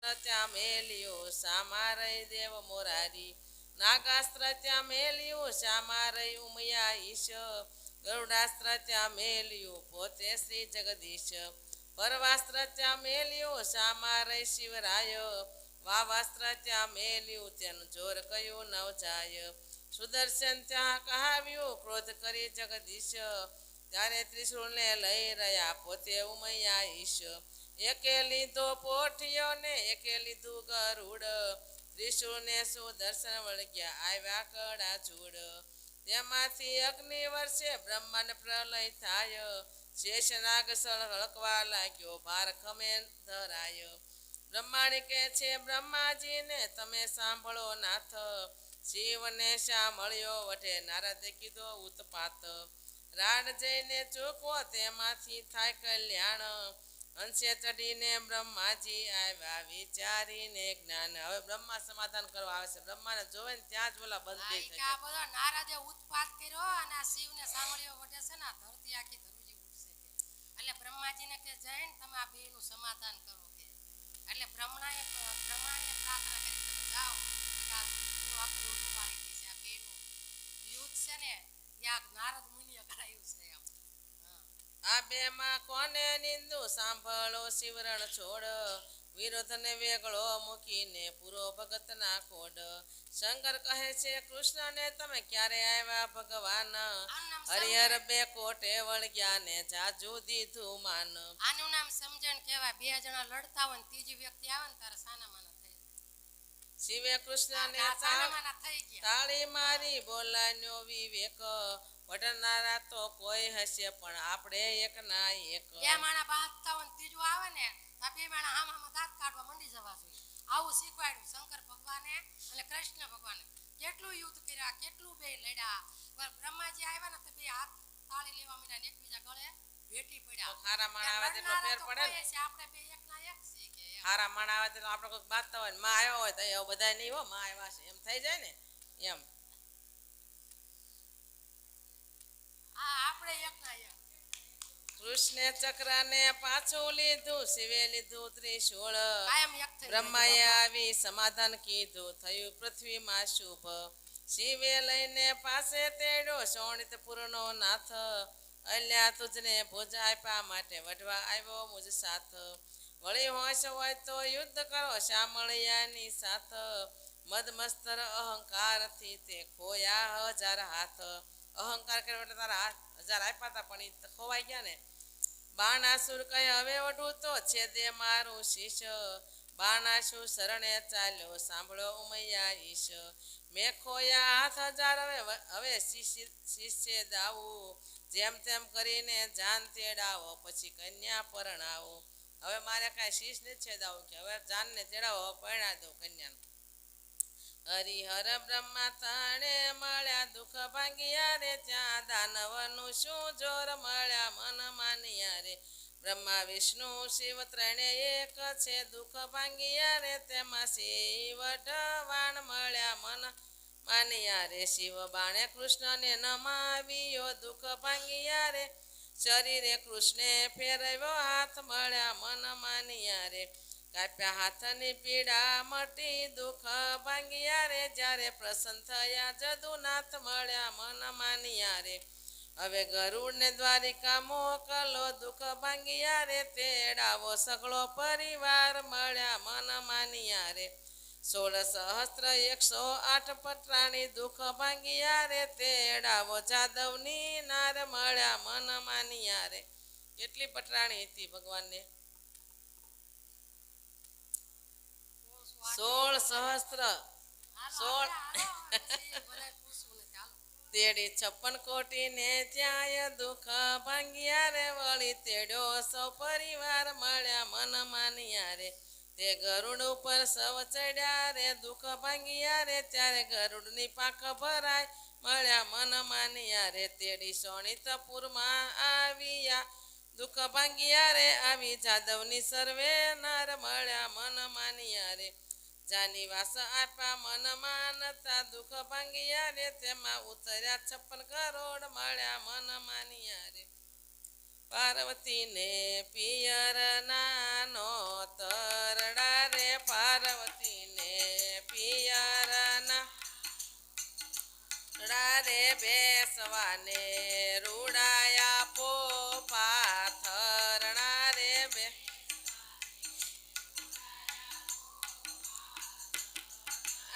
ત્યાં મેલ્યું શામા રહી દેવ મોરારી નાગાસ્ત્ર ત્યાં મેલ્યું શામા રહી ઉમયા ઈશ ગરુડાસ્ત્ર ત્યાં મેલ્યું પોતે શ્રી જગદીશ પરવાસ્ત્ર ત્યાં મેલ્યું શામા રહી શિવરાય વાવાસ્ત્ર ત્યાં મેલ્યું તેનું જોર કયું નવ જાય સુદર્શન ત્યાં કહાવ્યું ક્રોધ કરી જગદીશ ત્યારે ત્રિશુળ ને લઈ રહ્યા પોતે ઉમયા ઈશ એકે લીધો પોઠિયો ને એકે લીધું ગરુડ ત્રિશુળ ને સુદર્શન વળગ્યા આવ્યા કડા ચૂડ તેમાંથી અગ્નિ વર્ષે બ્રહ્માંડ પ્રલય થાય શેષનાગ સળહળકવા લાગ્યો ભાર ખમે ધરાય બ્રહ્માણી કે છે બ્રહ્માજીને તમે સાંભળો નાથ શિવને શા મળ્યો વટે નારદ કીધો ઉત્પાત રાડ જઈને ચૂકવો તેમાંથી થાય કલ્યાણ અંશે ચડીને બ્રહ્માજી આવ્યા વિચારીને જ્ઞાન હવે બ્રહ્મા સમાધાન કરવા આવે છે બ્રહ્માને જોવે ને ત્યાં જ બોલા બંધ થઈ જાય બધો નારદે ઉત્પાત કર્યો અને આ શિવને સાંભળ્યો વટે છે ને ધરતી આખી ધરુજી ઉઠશે એટલે બ્રહ્માજીને કે જઈને તમે આ બેનું સમાધાન કરો કે એટલે બ્રહ્માએ પ્રાર્થના કરી તમે જાઓ આ આપણું ઊંડું વાળી દે છે આ બેનું યુદ્ધ છે ને ત્યાં નારદ મુનિએ કરાયું છે એમ આ બે માં કોને નિંદુ સાંભળો શિવરણ છોડ વિરોધ ને વેગળો મૂકીને પૂરો ભગત ના ખોડ શંકર કહે છે કૃષ્ણ ને તમે ક્યારે આવ્યા ભગવાન હરિહર બે કોટે વળગ્યા ને જાજુ દીધું માન આનું નામ સમજણ કહેવાય બે જણા લડતા હોય ને ત્રીજી વ્યક્તિ આવે ને તારે સાના માના થઈ શિવે કૃષ્ણ ને તાળી મારી બોલાન્યો વિવેક વટનારા તો કોઈ હશે પણ આપણે એક ના એક બે માણા બાંધતા હોય ત્રીજું આવે ને આ બે માણા આમાં દાંત કાઢવા મંડી જવા જોઈએ આવું શીખવાડ્યું શંકર ભગવાને અને કૃષ્ણ ભગવાને કેટલું યુદ્ધ કર્યા કેટલું બે લડ્યા પણ બ્રહ્માજી આવ્યા ને તો બે હાથ તાળી લેવા માંડ્યા એકબીજા ગળે ભેટી પડ્યા ખારા માણા આવે તેટલો ફેર પડે ને આપણે બે એક ના એક છે કે ખારા માણા આવે તો આપણે કોઈ બાંધતા હોય માં આવ્યો હોય તો એવું બધા નહીં હો માં આવ્યા છે એમ થઈ જાય ને એમ કૃષ્ણે ચક્ર ને પાછું લીધું શિવે લીધું ત્રિશૂળ બ્રહ્માએ આવી સમાધાન કીધું થયું પૃથ્વીમાં શુભ શિવે લઈને પાસે તેડ્યો શોણિતપુર નો નાથ અલ્યા તુજને ભુજ આપ્યા માટે વઢવા આવ્યો મુજ સાથ વળી હોશ હોય તો યુદ્ધ કરો શામળિયાની સાથ મદમસ્તર અહંકાર થી તે ખોયા હજાર હાથ અહંકાર કર્યો એટલે તારા હાથ હજાર આપ્યા હતા પણ એ ખોવાઈ ગયા ને બાણાસુર કહે હવે વઢું તો છે દે મારું શીશ બાણાસુર શરણે ચાલ્યો સાંભળો ઉમૈયા ઈશ મેં ખોયા હાથ હજાર હવે શિષ્ય દાવું જેમ તેમ કરીને જાન તેડાવો પછી કન્યા પરણાવો હવે મારે કાંઈ શીશ નથી છેદાવું કે હવે જાનને તેડાવો પરણા દો કન્યાને હરિહર બ્રહ્મા તણે મળ્યા દુઃખ ભાંગ્યા રે ત્યાં દાનવનું શું જોર મળ્યા મન માન્યા રે બ્રહ્મા વિષ્ણુ શિવ ત્રણે એક છે દુઃખ ભાંગ્યા રે તેમાં શિવ ઢવાણ મળ્યા મન માન્યા રે શિવ બાણે કૃષ્ણને નમાવ્યો દુઃખ ભાંગ્યા રે શરીરે કૃષ્ણે ફેરવ્યો હાથ મળ્યા મન માન્યા રે કાપ્યા હાથની પીડા મટી દુઃખ ભાંગ્યા રે જ્યારે પ્રસન્ન થયા જદુનાથ મળ્યા મન માન્યા રે હવે ગરુડ ને દ્વારિકા મોકલો દુઃખ ભાંગ્યા રે તેડાવો સગળો પરિવાર મળ્યા મન માન્યા રે 16,108 પટરાણી દુઃખ ભાંગ્યા રે તેડાવો જાદવની નાર મળ્યા મન માન્યા રે કેટલી પટરાણી હતી ભગવાનને 16 તેડી 56 કોટી ને ત્યાંય દુઃખ ભાંગ્યા રે વળી તેડ્યો સૌ પરિવાર મળ્યા મન માન્યા રે તે ગરુડ ઉપર સૌ ચડ્યા રે દુઃખ ભાંગ્યા રે ત્યારે ગરુડની પાંખ ભરાય મળ્યા મન માન્યા રે તેડી શોણિતપુરમાં આવ્યા દુઃખ ભાંગ્યા રે આવી જાદવની સર્વે નર મળ્યા મન માન્યા રે જાની વાસ આપ્યા મન માનતા દુઃખ ભાંગ્યા રે તેમાં ઉતર્યા 56 કરોડ મળ્યા મન માન્યા રે પાર્વતીને પિયર નાનો તરડા રે પાર્વતીને પિયર ના રે બેસવાને રૂડાયા પો પાથરણા રે બે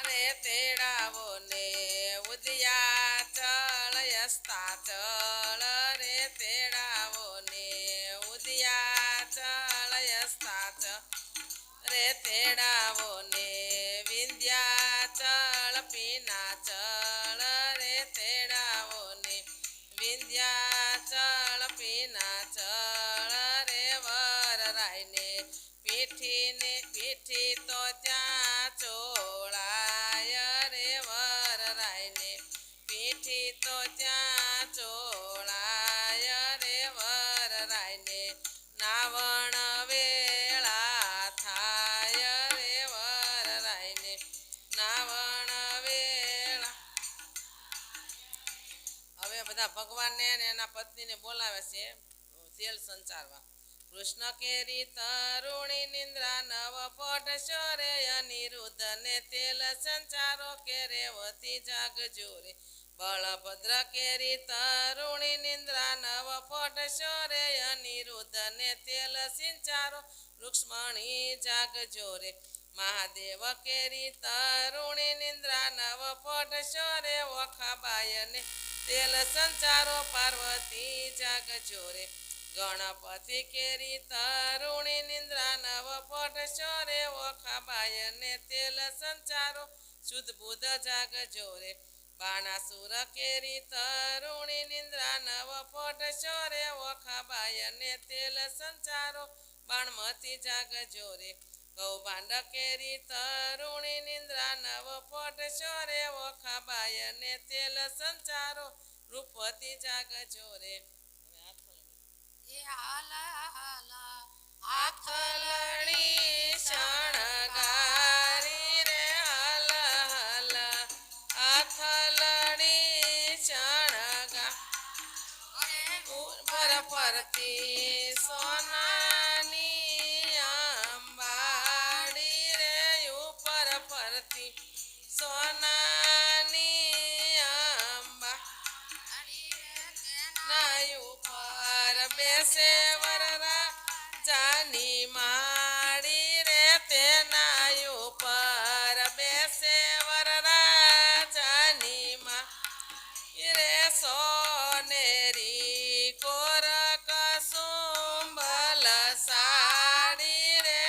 અરે તેડાવો ને ઉદયા ચળ યસ્તા ચળ રે તેડાવો ને ઉદયા ચળ યસ્તા ચળ રે તેડાવો ને વિંધ્યા ચળ પીના ચળ રે તેડાવો ને વિંધ્યા ચળ પીના ચળ રે વરરાયને પીઠી તો ત્યાં ચોળાય રે વરરાયને પીઠી તો ત્યાં ચોળાય રે વરરાયને નાવણ વેળા થાય રે વરરાયને નાવણ વેળા હવે બધા ભગવાનને અને એના પત્નીને બોલાવે છે તેલ સંચારવા કૃષ્ણ કેરી તરુણી નિંદ્રા નવ પટ શોરે અનિરુદ્ધ ને તેલ સંચારો કે રેવતી જાગજો રે બળભદ્ર કેરી તરુણી નિંદ્રા નવ પટ શોરે અનિરુદ્ધ ને તેલ સિંચારો રૂક્ષ્મણી જાગજો રે મહાદેવ કેરી તરુણી નિંદ્રા નવ પટ શોરે વખાબાય ને તેલ સંચારો પાર્વતી જાગજો રે ગણપતિ કેરી તરુણી નિંદ્રા નવ પટ શોરે ઓખાબાય ને તેલ સંચારો શુદ્ધ બુધ જાગજો રે બાણાસુર કેરી તરુણી નિંદ્રા નવ પટ શોરે ઓખાબાય ને તેલ સંચારો બાણમતી જાગજો રે કૌભાંડ કેરી તરુણી નિંદ્રા નવ પટ શોરે ઓખાબાય ને તેલ સંચારો રૂપવતી જાગજો રે હાથલડી શણગારી રે હલ હલ હાથલડી શણગા ઉપર પરતી સોનાની અંબાડી રે ઉપર પરતી સોનાની અંબા ઉપર બેસે વરરા જાની માડી રે તેના ઉપર બેસે વરરા જાની માં રે સોનેરી કોર કસુંબલ સાડી રે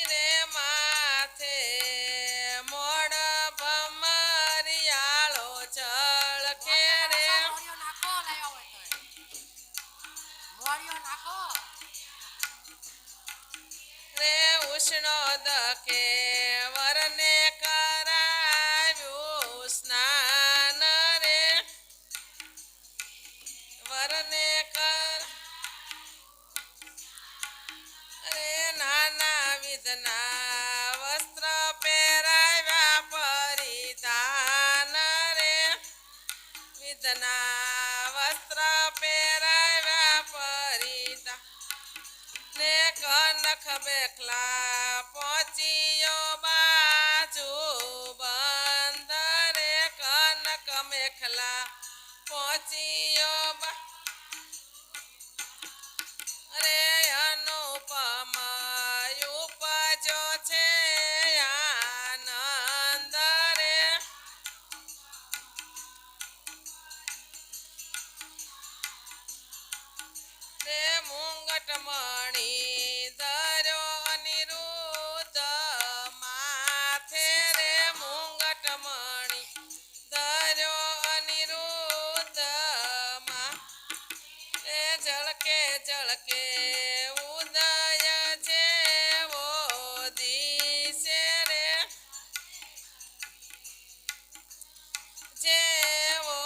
રે માથે મોડ ભમરિયાળો ચળ કે રે રે ઉષ્ણો દકે વરને કરાવ્યું સ્નાન રે વરને કર રે નાના વિધના વસ્ત્ર પહેરાવ્યા પરિધાન રે વિધના વસ્ત્ર પહેરાવ્યા પરિધાન ને કનખ બેખલા પહોંચ્યો બાજુ બંધ રે કનક મેખલા પહોંચ્યો રે અનુપમ ઉપજો છે આનંદ રે રે મુંગટ મણી ધર્યો અનિરુદ્ધ માથે રે મુંગટ મણી ધર્યો અનિરુદ્ધ માં રે ઝળકે ઝળકે ઉદય જેવો દિશે રે જેવો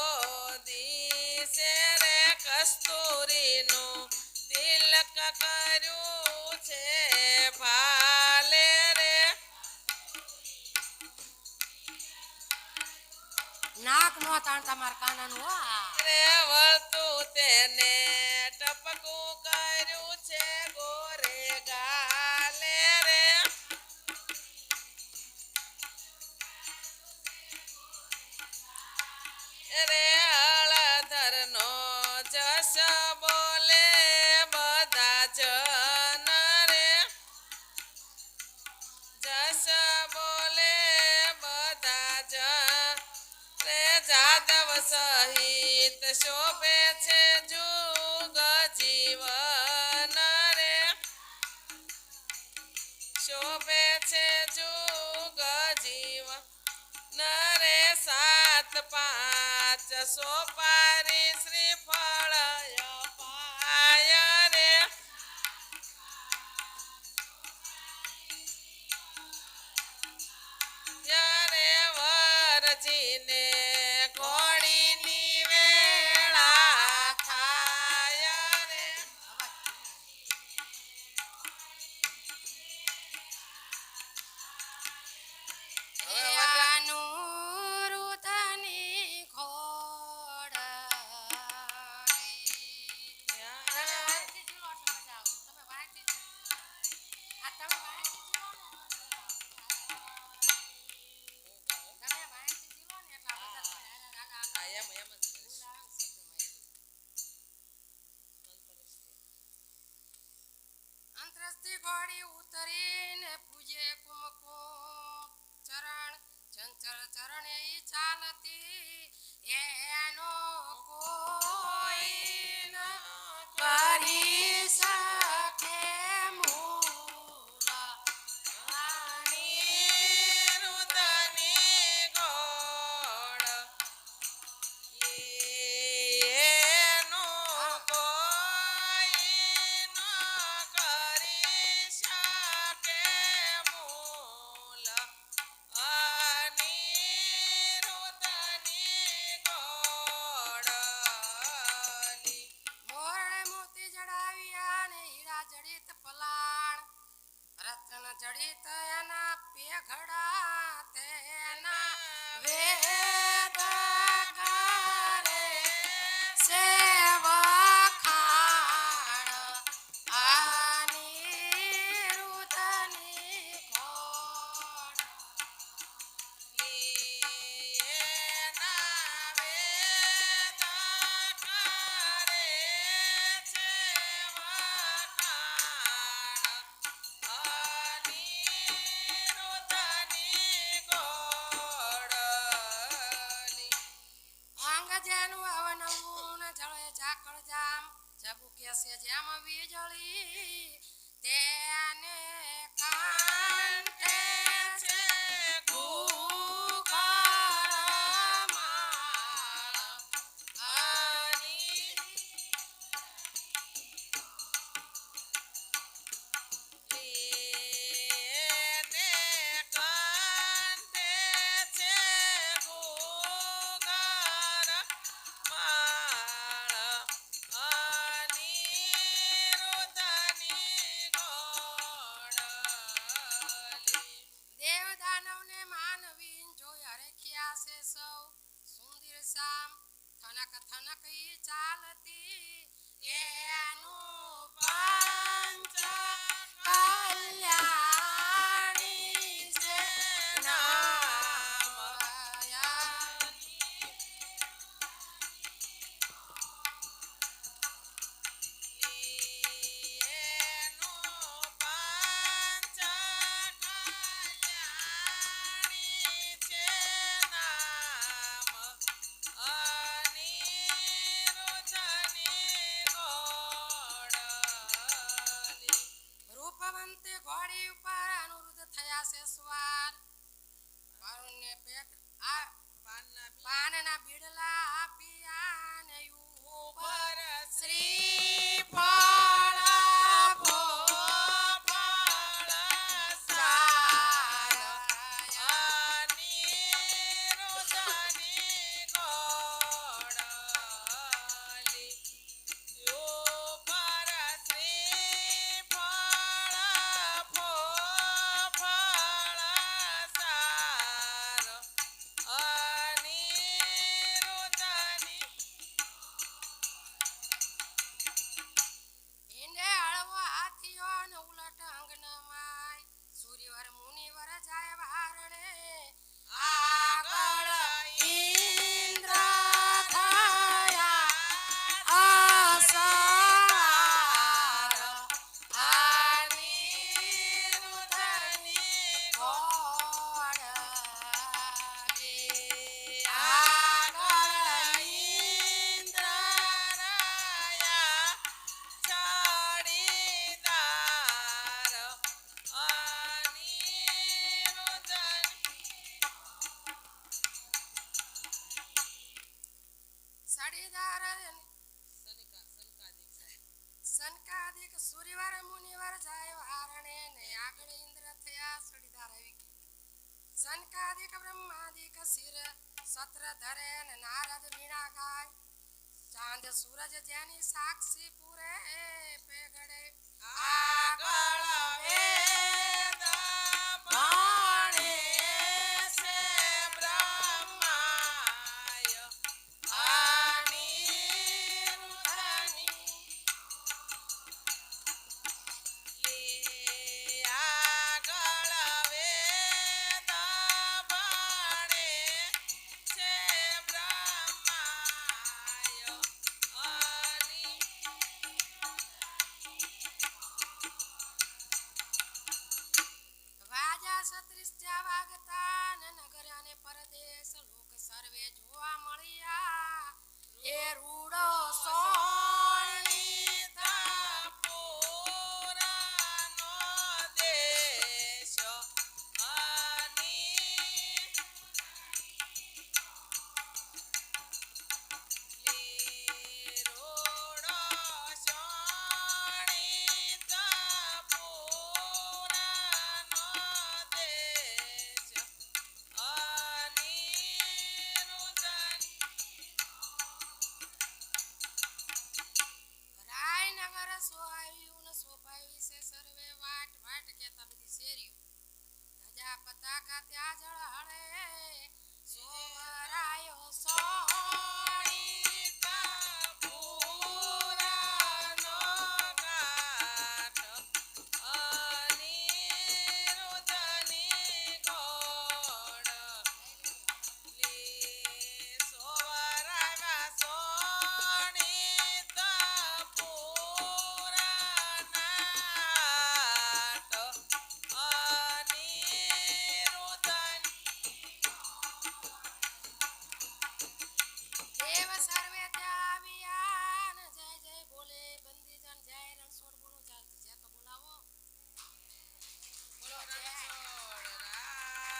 દિશે રે કસ્તુરીનું તિલક કર્યું છે ભાલે રે નો તાણતા માર કાનાનું હો રે વળતું તેને ટપકું કર્યું છે ગોરે ગાલે રે રે હળધર નો જસ બોલે બધા જન રે જસ બોલે બધા જન રે જાદવ સહિત શોભે છે જુગ જીવન રે શોભે છે જુગ જીવન નરે 7-5 સોપારી શ્રીફળ અપાય રે યારે વરજીને ઘોડીની વેળા થાય રે રુદની અંતરસ્થી ઘોડી ઉતરીને પૂજે કુમકુમ ચરણ ચંચળ ચરણે ઈ ચાલતી એનો કોઈ ન કરી શકે મૂલ આની રુદની ગોળ એનો કોઈ ન કરી શકે મૂલ અનિરુદ્ધની ગોળલી મોરણે મોતી જડાવ્યા ને હીરા જડિત પલાણ રત્ન જડિત એના પેઘડા તેના વેદ કરે સેવખાણ અનિરુદ્ધની ઘોડ એના વેદ કરે છે વખાણ અનિરુદ્ધની ગોળલી અંગ જેનું અવનવું ન જળે ઝાકળ જામ જબુ કેસે જેમ વીજળી તેને કાંઠે છે ઘૂઘર માળ એને કંઠે છે ઘૂઘર માળ અનિરુદ્ધની ગોળલી દેવ દાનવને માનવીન જોઈ હરખ્યા છે સૌ સુંદર શામ થનક થનક ઈ ચાલતી એનું પંચ કલ્યાણી છે નામ એનો પાંચ કલ્યાણી છે નામ અનિરુદ્ધની ગોળલી રૂપવંતે ઘોડી ઉપર અનુરુદ્ધ થયા છે સ્વાર વારુણ્ય પેટ આ પાનના બીડલા આપ્યા ને ઉપર શ્રીફળ ભોપાળ સાર અનિરુદ્ધની ગોળલી ઉપર શ્રીફળ ભોપાળ સુરીવર મુનિવર જાય વારણે ને આગળ ઇન્દ્ર થયા સડીદાર આવી ગઈ સનકાદિક બ્રહ્માદિક શિર સત્ર ધરે ને નારદ વીણા ગાય ચાંદ સૂરજ જેની સાક્ષી પૂરે પેગડે આગળ વેદ ભણે છે બ્રહ્માય અનિરુદ્ધની આગળ વેદ ભણે છે બ્રહ્માય વાજા સત્રિષ્ઠ્યા વાગતા ને નગર અને પરદેશ લોક સર્વે જોવા મળ્યા એ રૂડો સોણી પુરાનો દેશ રોડો શોણિત પુરાનો દેશ અનિરુદ્ધની રાયનગર સોહાવ્યું ને સોપાવી છે સર્વે વાટ વાટ કેતા બધી શેરીઓ ધજા પતાકા ત્યાં જળ હળે સોવરાયો સોણી પુરાનો ઘાટ અનિરુદ્ધની ગોળ સોવરાવા સોણિત પુરાનાટ અનિરુદ્ધની દેવ સર્વે ત્યાં આવ્યા ને જય જય બોલે બંદીજન જય રણછોડ બોલો ચાલતી છે તો બોલાવો બોલો રણછોડ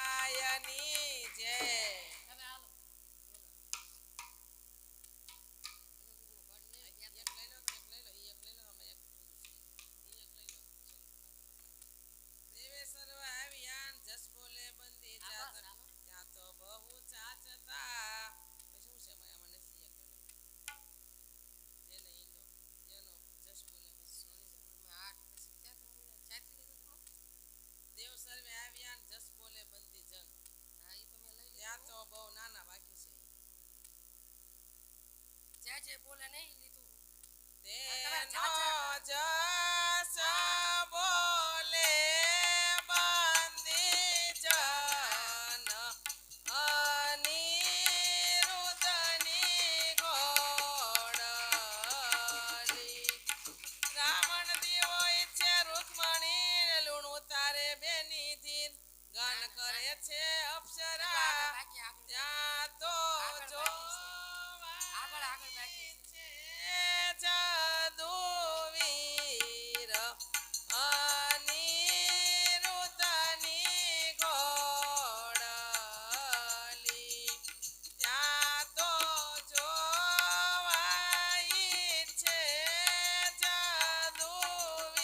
રાયની જય હવે હાલો દેવે સર્વ આવ્યા જસ બોલે બંદી જાત ત્યાં તો બહુ ચાચતા શું છે આમાં નથી જેને ઈંડો જેનો જસ બોલે બસ સોની દેવ સર્વે આવ્યા જસ બોલે બંદી જન ત્યાં તો બહુ નાના બાકી છે જય જય બોલે નહીં લીધું તેનો જસ બોલે બંદી જન અનિરુદ્ધની ગોળલી રાવણ દેવો ઈચ્છે રૂકમણી ને લૂણ ઉતારે બેની ધીર ગાન કરે છે અપ્સરા બાકી આગળ ત્યાં તો આગળ જો આગળ આગળ બાકી છે જાદુવીર અનિરુદ્ધની ગોળલી ત્યાં તો જોવાય છે જાદુવીર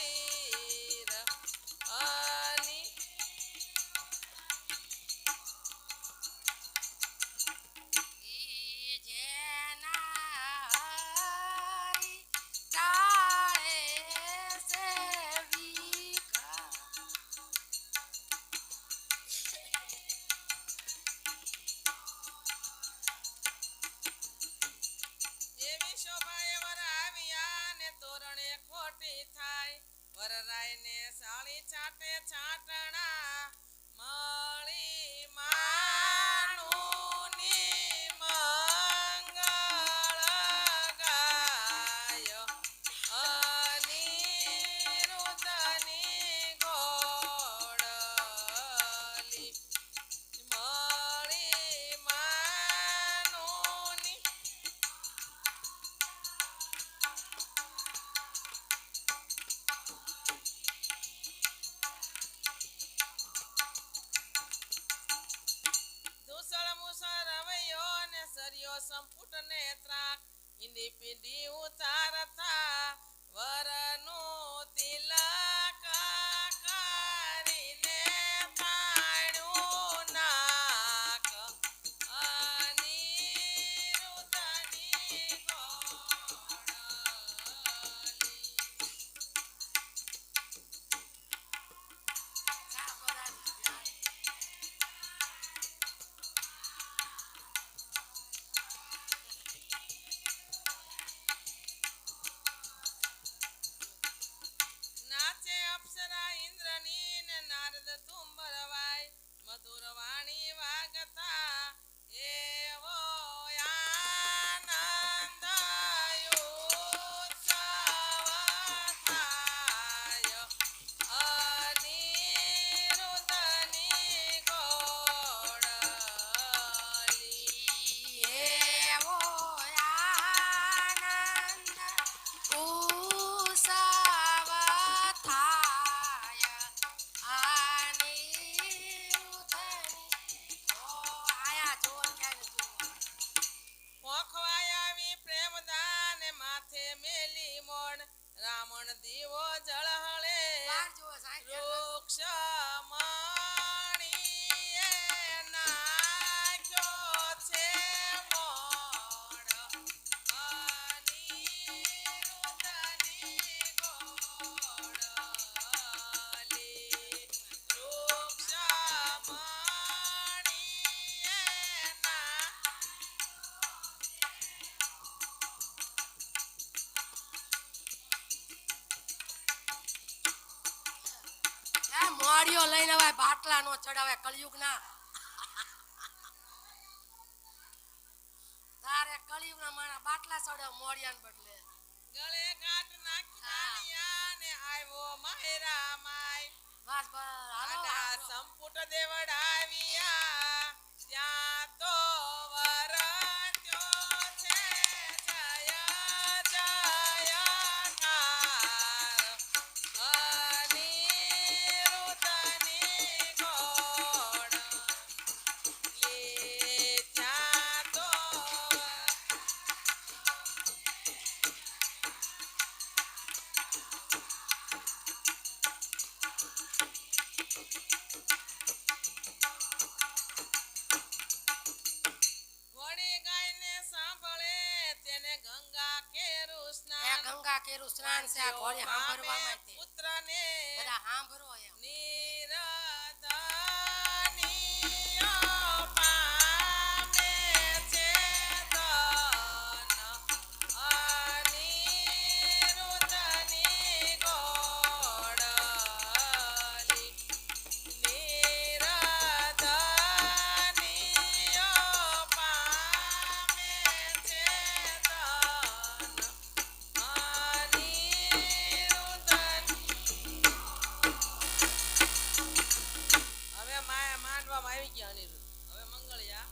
એવી શોભાએ વર આવ્યા ને તોરણે ખોટી થાય વરરાય ને સાળી છાટે છાટણા મળી માણુની મંગળ ગાય અનિરુદ્ધની ગોળલી મળી માણુની બ્રાહ્મણ દીવો જળહળે બહાર જુઓ સાહેબ વૃક્ષ મણીએ નાખ્યો છે મોણ અનિરુદ્ધની ગોળલી વૃક્ષ મણીએ ના એ મોડિયો લઈને આવે બાટલા નો ચડાવે કળિયુગ ના તારે કળિયુગ ના માણા બાટલા ચડાવ મોડિયાને બદલે ગળે ગાંઠ નાખી દાનિયા ને આવ્યો માયરા માય બસ બસ હાલો આડા હાલો. સંપુટ દેવડાવ્યા ત્યાં તો વરત્યો છે જય જયકાર અનિરુદ્ધની ગોળ લે ત્યાં તો ઘોડી ગાયને સાંભળે તેને ગંગા કેરું એ સ્નાન ગંગા કેરું સ્નાન છે આ ઘોડી સાંભળવામાં તે પુત્રને બધા સાંભળો એમ નિરધનિય પામે છે ધન અનિરુદ્ધની ગોળલી નિરધનિય પામે છે ધન અનિરુદ્ધની હવે માંડવામાં આવી ગયા અનિરુદ્ધ હવે મંગળિયા